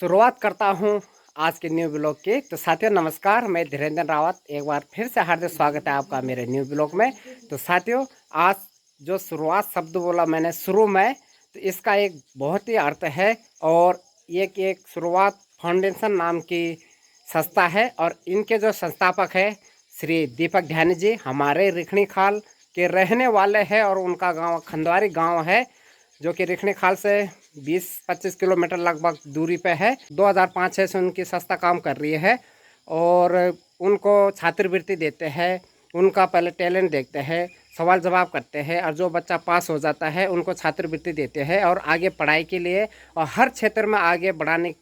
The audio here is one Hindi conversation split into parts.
शुरुआत करता हूँ आज के न्यू ब्लॉग की। तो साथियों नमस्कार, मैं धीरेन्द्र रावत एक बार फिर से हार्दिक स्वागत है आपका मेरे न्यू ब्लॉग में। तो साथियों आज जो शुरुआत शब्द बोला मैंने शुरू में, तो इसका एक बहुत ही अर्थ है और एक शुरुआत फाउंडेशन नाम की संस्था है और इनके जो संस्थापक है श्री दीपक ध्यानी जी हमारे रिखणी खाल के रहने वाले हैं और उनका गांव खंदवारी गांव है जो कि रिखणी खाल से 20-25 किलोमीटर लगभग दूरी पे है। 2005-6 से उनकी संस्था काम कर रही है और उनको छात्रवृत्ति देते हैं। उनका पहले टैलेंट देखते हैं, सवाल जवाब करते हैं और जो बच्चा पास हो जाता है उनको छात्रवृत्ति देते हैं और आगे पढ़ाई के लिए और हर क्षेत्र में आगे बढ़ाने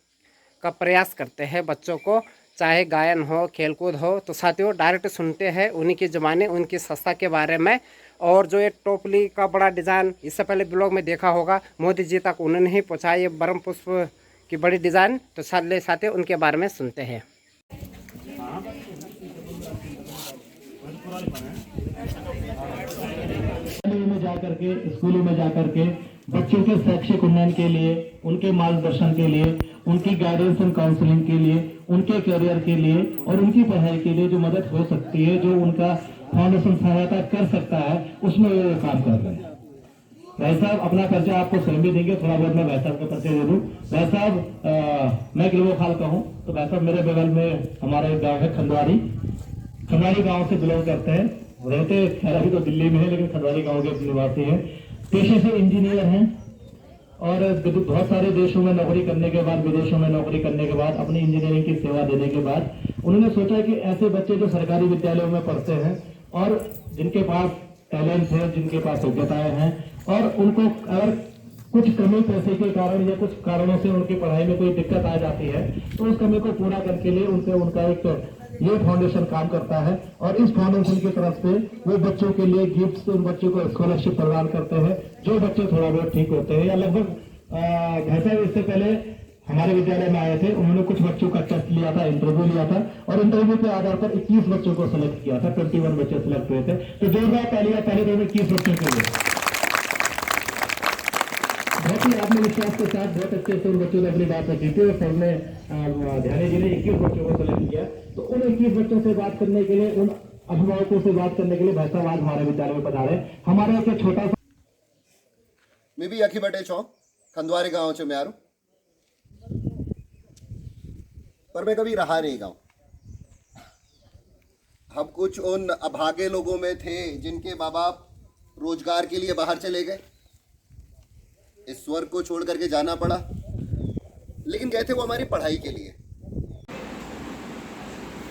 का प्रयास करते हैं बच्चों को, चाहे गायन हो खेलकूद हो। तो साथियों डायरेक्ट सुनते हैं उन्हीं की ज़बानी उनकी संस्था के बारे में। और जो एक टोपली का बड़ा डिज़ाइन इससे पहले ब्लॉग में देखा होगा, मोदी जी तक उन्होंने ही पहुँचाया ये ब्रह्म पुष्प की बड़ी डिज़ाइन। तो साथियों उनके बारे में सुनते हैं। में जाकर के स्कूलों में जाकर के बच्चों के शैक्षिक उन्नयन के लिए, उनके मार्गदर्शन के लिए, उनकी गाइडेंस एंड काउंसलिंग के लिए, उनके करियर के लिए और उनकी पढ़ाई के लिए जो मदद हो सकती है, जो उनका फाउंडेशन सहायता कर सकता है, उसमें ये काम कर रहे हैं। भाई साहब अपना खर्चा आपको स्वयं भी देंगे, थोड़ा बहुत मैं भाई साहब का परिचय दे दूं। भाई साहब मैं गिलवो खाल का हूँ। तो भाई साहब मेरे बगल में हमारा एक गाँव है खंडवारी गाँव से बिलोंग करते हैं। रहते खैर अभी तो दिल्ली में है लेकिन खंडवारी गाँव के निवासी हैं। पेशे से इंजीनियर हैं और बहुत सारे देशों में नौकरी करने के बाद, विदेशों में नौकरी करने के बाद, अपनी इंजीनियरिंग की सेवा देने के बाद उन्होंने सोचा कि ऐसे बच्चे जो सरकारी विद्यालयों में पढ़ते हैं और जिनके पास टैलेंट है, जिनके पास योग्यताएं हैं और उनको अगर कुछ कमी पैसे के कारण या कुछ कारणों से उनकी पढ़ाई में कोई दिक्कत आ जाती है तो उस कमी को पूरा करने के लिए उनका एक ये फाउंडेशन काम करता है। और इस फाउंडेशन की तरफ से वो बच्चों के लिए गिफ्ट्स, उन बच्चों को स्कॉलरशिप प्रदान करते हैं जो बच्चे थोड़ा बहुत ठीक होते हैं। या लगभग भैसा इससे पहले हमारे विद्यालय में आए थे, उन्होंने कुछ बच्चों का टेस्ट लिया था, इंटरव्यू लिया था और इंटरव्यू के आधार पर 21 बच्चों को सिलेक्ट किया था। 21 बच्चे सिलेक्ट हुए थे। तो जोरदार पहले दो में 21 बच्चों के लिए बहुत ही आत्मविश्वास के साथ बहुत अच्छे से उन बच्चों ने अपनी बात रखी थी और सबने ध्यानी जी ने 21 बच्चों को सिलेक्ट किया। तो उन 21 बच्चों से बात करने के लिए, उन अभिभावकों से बात करने के लिए भाई साहब आज हमारे विद्यालय में पधारे। हमारे एक छोटा सा मैं भी यखी बटे छो खंदवारी गांव च म्यारू, पर मैं कभी रहा नहीं गांव। हम कुछ उन अभागे लोगों में थे जिनके माँ बाप रोजगार के लिए बाहर चले गए, इस स्वर्ग को छोड़ करके जाना पड़ा, लेकिन गए थे वो हमारी पढ़ाई के लिए।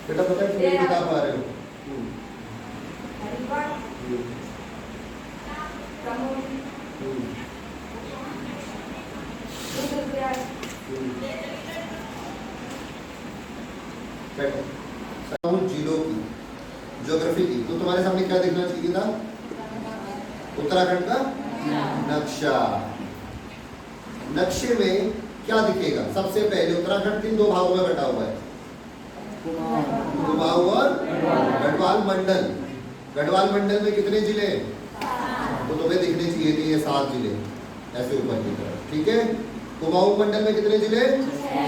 बेटा पता है मेरी किताब आ रहे हो? जिलों की ज्योग्राफी की, तो तुम्हारे सामने क्या दिखना चाहिए था? उत्तराखंड का नक्शा। नक्शे में क्या दिखेगा? सबसे पहले उत्तराखंड किन दो भागों में बटा हुआ है? कुमाऊं और गढ़वाल मंडल। गढ़वाल मंडल में कितने जिले? तो तुम्हें दिखने चाहिए थे ये 7 जिले ऐसे ऊपर की तरफ, ठीक है। कुमाऊं मंडल में कितने जिले?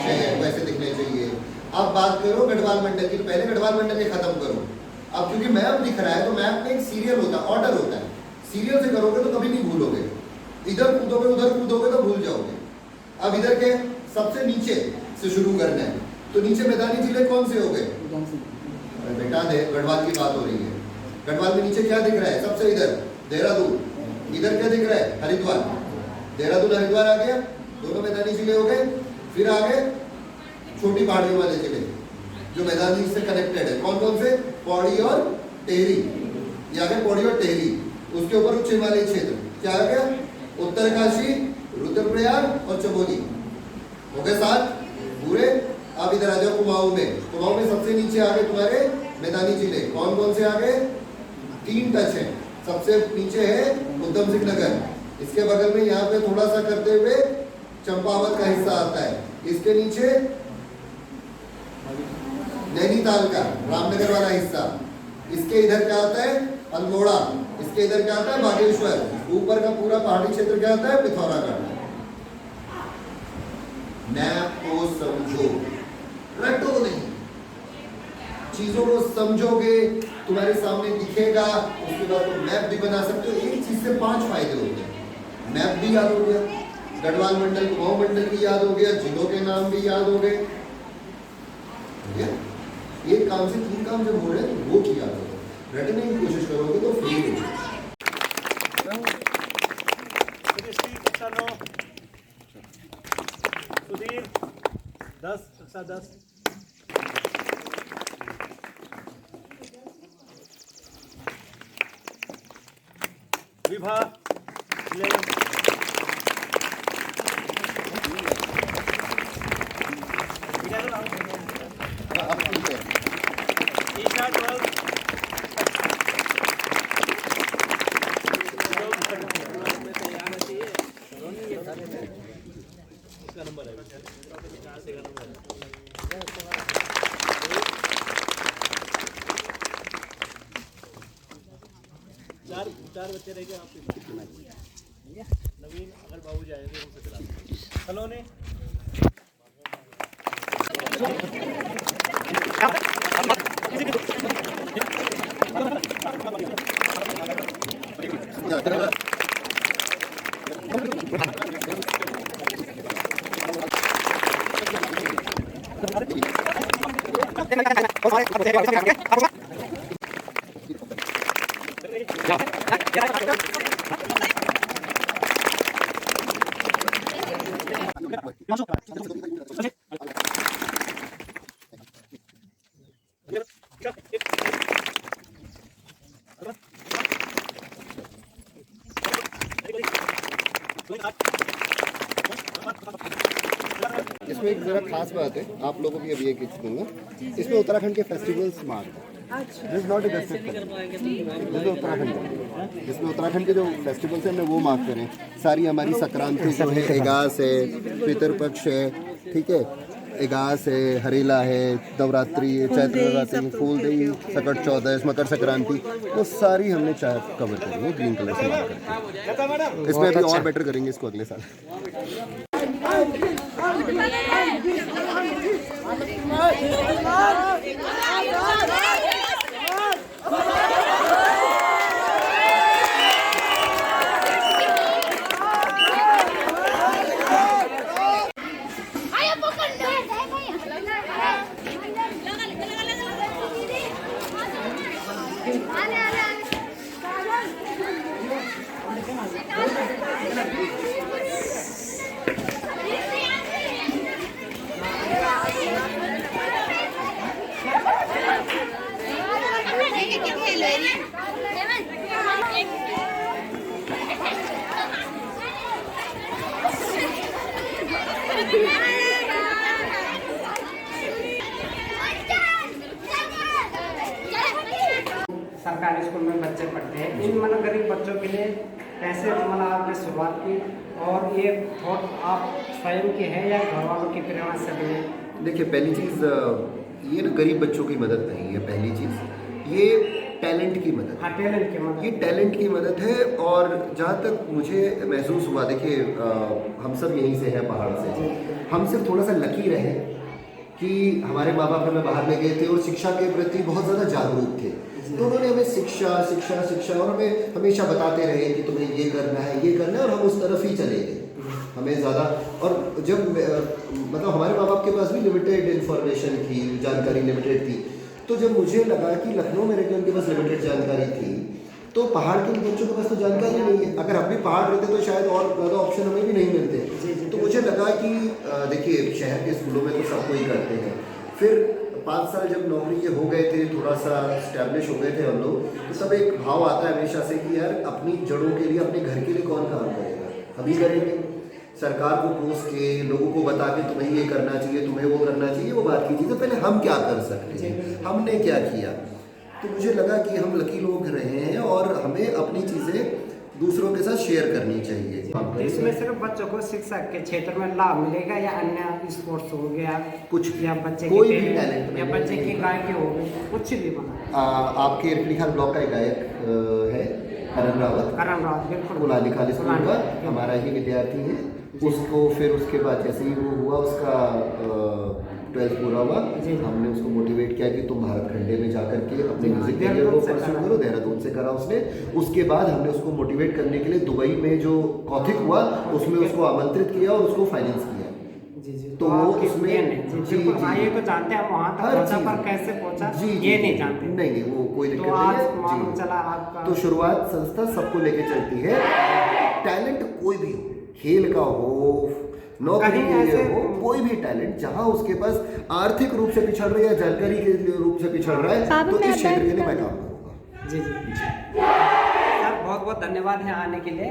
6, वैसे दिखने चाहिए। अब बात करो गढ़वाल मंडल की, पहले गढ़वाल मंडल के खत्म करो। अब क्योंकि मैप दिख रहा है तो मैप में एक सीरियल होता है, ऑर्डर होता है। सीरियल से करोगे तो कभी नहीं भूलोगे, इधर कूदोगे उधर कूदोगे तो भूल जाओगे। अब इधर के सबसे नीचे से शुरू करना है, तो नीचे मैदानी जिले कौन से हो गए? बेटा गढ़वाल की बात हो रही है। गढ़वाल में नीचे क्या दिख रहा है? सबसे इधर देहरादून, इधर क्या दिख रहा है? हरिद्वार। देहरादून हरिद्वार आ गया, दोनों मैदानी जिले हो गए। फिर आगे छोटी पहाड़ियों वाले जिले जो मैदानी से कनेक्टेड है, कौन कौन से? पौड़ी और टेहरी। ये आ गए पौड़ी और टेहरी। उसके ऊपर उच्च हिमालयी क्षेत्र क्या आ गया? उत्तरकाशी, रुद्रप्रयाग और चमोली। हो गए 7 पूरे। अब इधर आ जाओ कुमाऊं में। कुमाऊं में सबसे नीचे आ गए तुम्हारे मैदानी जिले, कौन कौन से आ गए? 3 टच है। सबसे नीचे है उधम सिंह नगर, इसके बगल में यहाँ पे थोड़ा सा करते हुए चंपावत का हिस्सा आता है, इसके नीचे नैनीताल का रामनगर वाला हिस्सा, इसके इधर क्या आता है? अल्मोड़ा, इसके इधर क्या आता है? बागेश्वर। ऊपर का पूरा पहाड़ी क्षेत्र क्या आता है? पिथौरागढ़। मैप को समझो, रटो नहीं। चीजों को समझोगे, तुम्हारे सामने दिखेगा, उसके बाद तुम मैप भी बना सकते हो। एक चीज से 5 फायदे होते हैं। मैप भी याद हो गया, गढ़वाल मंडल कुमाऊं मंडल भी याद हो गया, जिलों के नाम भी याद हो गए। एक काम से 3 काम जब हो रहे हैं तो वो किया करो। रटने की कोशिश करोगे तो फेल हो। सुधीर 10 कक्षा 10। विभा 11। ईशा 12। इसका नंबर है 4 बच्चे रह गए आपके। नवीन अगर बाबू जाएंगे उनसे चला। हेलो ने इसमें एक जरा खास बात है, आप लोगों की अभी एक दूंगा। इसमें उत्तराखंड के festivals mark this not a Uttarakhand, जिसमें उत्तराखंड के जो फेस्टिवल्स हैं हमने वो मार्क करें। सारी हमारी संक्रांति जो है, एगास है, पितृपक्ष है, ठीक है, एगास है, हरेला है, नवरात्रि है, चैत्र नवरात्रि, फूलदेई, सकट चौदस, मकर संक्रांति, वो सारी हमने चाय कवर करी है ग्रीन कलर से मार्क करके। इसमें अभी और बेटर करेंगे इसको अगले साल। सरकारी स्कूल में बच्चे पढ़ते हैं, इन मतलब गरीब बच्चों के लिए कैसे मतलब आपने शुरुआत की, और ये थॉट आप स्वयं की है या घर वालों की प्रेरणा से मिले? देखिए, पहली चीज़ ये ना गरीब बच्चों की मदद नहीं है। पहली चीज़ ये टैलेंट की मदद। हाँ, टैलेंट की मदद। ये टैलेंट की मदद है। और जहाँ तक मुझे महसूस हुआ, देखिए हम सब यहीं से हैं, पहाड़ से। हम सिर्फ थोड़ा सा लकी रहे कि हमारे माँ बाप हमें बाहर ले गए थे और शिक्षा के प्रति बहुत ज़्यादा जागरूक थे। तो उन्होंने हमें शिक्षा शिक्षा शिक्षा और हमें हमेशा बताते रहे कि तुम्हें ये करना है, ये करना है, और हम उस तरफ ही चले गए। हमें ज़्यादा, और जब मतलब हमारे माँ बाप के पास भी लिमिटेड इन्फॉर्मेशन थी, जानकारी लिमिटेड थी। तो जब मुझे लगा कि लखनऊ में रहकर उनके पास लिमिटेड जानकारी थी, तो पहाड़ के बच्चों के पास तो जानकारी नहीं है। अगर हम भी पहाड़ रहते तो शायद और ज़्यादा ऑप्शन हमें भी नहीं मिलते। तो मुझे लगा कि देखिए, शहर के स्कूलों में तो सब कोई करते हैं। फिर 5 साल जब नौकरी के हो गए थे, थोड़ा सा इस्टेब्लिश हो गए थे हम लोग, तो सब एक भाव आता है हमेशा से कि यार अपनी जड़ों के लिए, अपने घर के लिए कौन काम करेगा, हम ही करेंगे। सरकार को कोस के, लोगों को बता के तुम्हें ये करना चाहिए, तुम्हें वो करना चाहिए, वो बात की चीज़ है। पहले हम क्या कर सकते हैं, हमने क्या किया। तो मुझे लगा कि हम लकी लोग रहे हैं और हमें अपनी चीज़ें दूसरों के साथ शेयर करनी चाहिए। इसमें सिर्फ बच्चों को शिक्षा के क्षेत्र में लाभ मिलेगा या अन्य स्पोर्ट्स हो गया कुछ, या बच्चे कोई की भी टैलेंट या बच्चे की गायकी हो गई, कुछ भी बना। आपके रखड़ीखाल ब्लॉक का एक गायक है करण रावत, करण रावत, बिल्कुल कुलाली खाली स्कूल का हमारा ही विद्यार्थी है। उसको फिर उसके बाद जैसे ही वो हुआ उसका 12th पूरा हुआ, हमने उसको मोटिवेट किया कि तुम भारत खंडे में जाकर के अपने म्यूजिक करियर को परस्यू करो। देहरादून से करा उसने। उसके बाद हमने उसको मोटिवेट करने के लिए दुबई में जो कौथिक हुआ उसमें उसको आमंत्रित किया और उसको फाइनेंस किया। तो वो उसमें ये तो जानते हैं वहाँ तक पहुँचा, पर कैसे पहुँचा ये नहीं जानते। नहीं वो कोई दिक्कत तो नहीं आज मालूम है चला आपका। तो शुरुआत संस्था सबको लेके चलती है। टैलेंट कोई भी हो, खेल का हो, नौकरी के लिए हो, कोई भी टैलेंट जहाँ उसके पास आर्थिक रूप से पिछड़ रहा है या जानकारी के रूप से पिछड़ रहा है तो इस क्षेत्र के लिए मैं काम करूँगा। जी सर, बहुत बहुत धन्यवाद है आने के लिए।